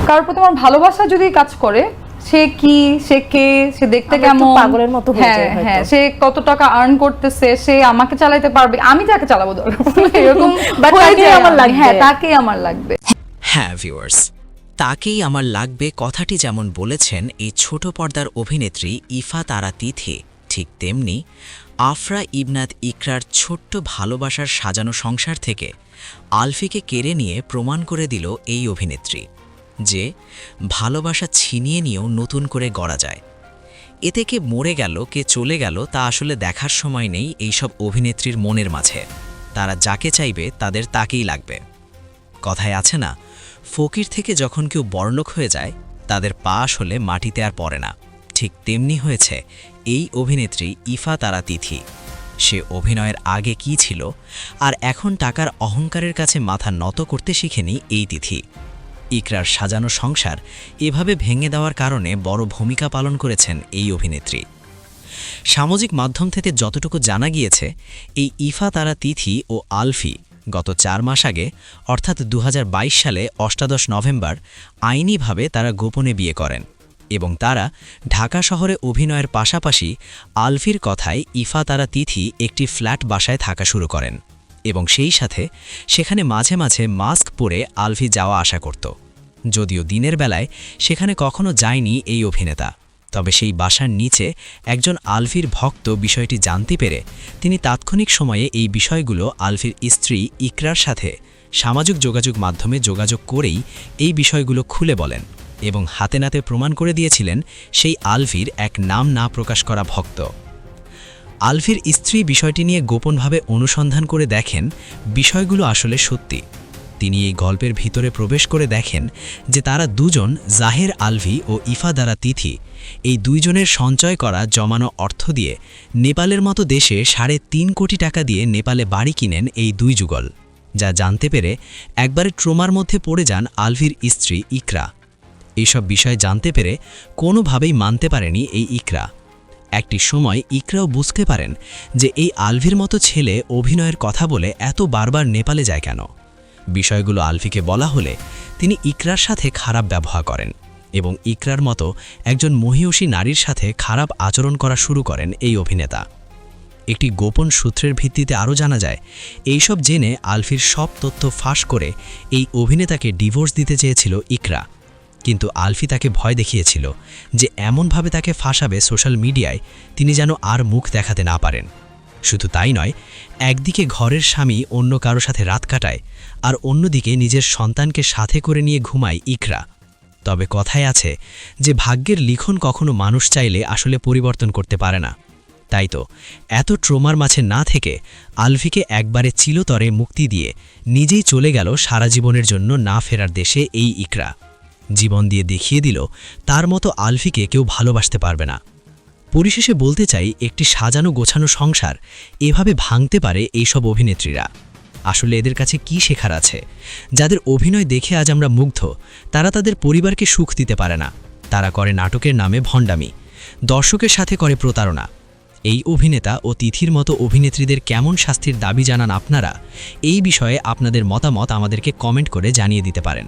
কারোর প্রতি আমার ভালোবাসা যদি কাজ করে, সে কি, সে কে, সে দেখতে কেমন, পাগলের মতো হয়ে যায় হয়তো। হ্যাঁ, সে কত টাকা আর্ন করতেছে, সে আমাকে চালাতে পারবে, আমি তাকে চালাবো দরকার এরকম তাকেই আমার লাগবে। হ্যাঁ, তাকেই আমার লাগবে। হ্যাঁ ভিউয়ার্স, তাকেই আমার লাগবে কথাটি যেমন বলেছেন এই ছোট পর্দার অভিনেত্রী ইফা তারা তিথি, ঠিক তেমনি আফরা ইবনাত ইকরার ছোট্ট ভালোবাসার সাজানো সংসার থেকে আলফিকে কেড়ে নিয়ে প্রমাণ করে দিল এই অভিনেত্রী যে ভালোবাসা ছিনিয়ে নিয়েও নতুন করে গড়া যায়। এতে কে মরে গেল, কে চলে গেল তা আসলে দেখার সময় নেই এইসব অভিনেত্রীর মনের মাঝে। তারা যাকে চাইবে তাদের তাকেই লাগবে। কথায় আছে না, ফকির থেকে যখন কেউ বড়লোক হয়ে যায় তাদের পা আসলে মাটিতে আর পড়ে না। ঠিক তেমনি হয়েছে এই অভিনেত্রী ইফা তারা তিথি। সে অভিনয়ের আগে কি ছিল আর এখন টাকার অহংকারের কাছে মাথা নত করতে শিখেনি এই তিথি। ইকরার সাজানো সংসার এভাবে ভেঙে দেওয়ার কারণে বড় ভূমিকা পালন করেছেন এই অভিনেত্রী। সামাজিক মাধ্যম থেকে যতটুকু জানা গিয়েছে, এই ইফা তারা তিথি ও আলফি গত 4 মাস আগে অর্থাৎ 2022 সালে 28 নভেম্বর আইনিভাবে তারা গোপনে বিয়ে করেন এবং তারা ঢাকা শহরে অভিনয়ের পাশাপাশি আলফির কথায় ইফা তারা তিথি একটি ফ্ল্যাট বাসায় থাকা শুরু করেন এবং সেই সাথে সেখানে মাঝে মাঝে মাস্ক পরে আলফি যাওয়া আসা করত। যদিও দিনের বেলায় সেখানে কখনো যায়নি এই অভিনেতা, তবে সেই বাসার নিচে একজন আলফির ভক্ত বিষয়টি জানতে পেরে তিনি তাৎক্ষণিক সময়ে এই বিষয়গুলো আলফির স্ত্রী ইকরার সাথে সামাজিক যোগাযোগ মাধ্যমে যোগাযোগ করেই এই বিষয়গুলো খুলে বলেন এবং হাতে নাতে প্রমাণ করে দিয়েছিলেন সেই আলফির এক নাম না প্রকাশ করা ভক্ত। আলফির স্ত্রী বিষয়টি নিয়ে গোপনভাবে অনুসন্ধান করে দেখেন বিষয়গুলো আসলে সত্যি। তিনি এই গল্পের ভিতরে প্রবেশ করে দেখেন যে তারা দুজন, জাহের আলভি ও ইফা দারা তিথি, এই দুইজনের সঞ্চয় করা জমানো অর্থ দিয়ে নেপালের মতো দেশে 3.5 কোটি টাকা দিয়ে নেপালে বাড়ি কিনেন এই দুই যুগল। যা জানতে পেরে একবারে ট্রমার মধ্যে পড়ে যান আলভির স্ত্রী ইকরা। এইসব বিষয় জানতে পেরে কোনোভাবেই মানতে পারেনি এই ইকরা। একটি সময় ইকরাও বুঝতে পারেন যে এই আলভির মতো ছেলে অভিনয়ের কথা বলে এত বারবার নেপালে যায় কেন। বিষয়গুলো আলফিকে বলা হলে তিনি ইকরার সাথে খারাপ ব্যবহার করেন এবং ইকরার মতো একজন মহিয়সী নারীর সাথে খারাপ আচরণ করা শুরু করেন এই অভিনেতা। একটি গোপন সূত্রের ভিত্তিতে আরও জানা যায়, এইসব জেনে আলফির সব তথ্য ফাঁস করে এই অভিনেতাকে ডিভোর্স দিতে চেয়েছিল ইকরা, কিন্তু আলফি তাকে ভয় দেখিয়েছিল যে এমনভাবে তাকে ফাঁসাবে সোশ্যাল মিডিয়ায় তিনি যেন আর মুখ দেখাতে না পারেন। শুধু তাই নয়, একদিকে ঘরের স্বামী অন্য কারো সাথে রাত কাটায় আর অন্যদিকে নিজের সন্তানকে সাথে করে নিয়ে ঘুমায় ইকরা। তবে কথায় আছে যে ভাগ্যের লিখন কখনো মানুষ চাইলে আসলে পরিবর্তন করতে পারে না। তাই তো এত ট্রমার মাঝে না থেকে আলফিকে একবারে চিরতরে মুক্তি দিয়ে নিজেই চলে গেল সারা জীবনের জন্য না ফেরার দেশে এই ইকরা। জীবন দিয়ে দেখিয়ে দিল তার মতো আলফিকে কেউ ভালোবাসতে পারবে না। পরিশেষে বলতে চাই, একটি সাজানো গোছানো সংসার এভাবে ভাঙতে পারে এইসব অভিনেত্রীরা। আসলে এদের কাছে কি শেখার আছে? যাদের অভিনয় দেখে আজ আমরা মুগ্ধ, তারা তাদের পরিবারকে সুখ দিতে পারে না। তারা করে নাটকের নামে ভণ্ডামি, দর্শকের সাথে করে প্রতারণা। এই অভিনেতা ও তিথির মতো অভিনেত্রীদের কেমন শাস্তির দাবি জানান আপনারা? এই বিষয়ে আপনাদের মতামত আমাদেরকে কমেন্ট করে জানিয়ে দিতে পারেন।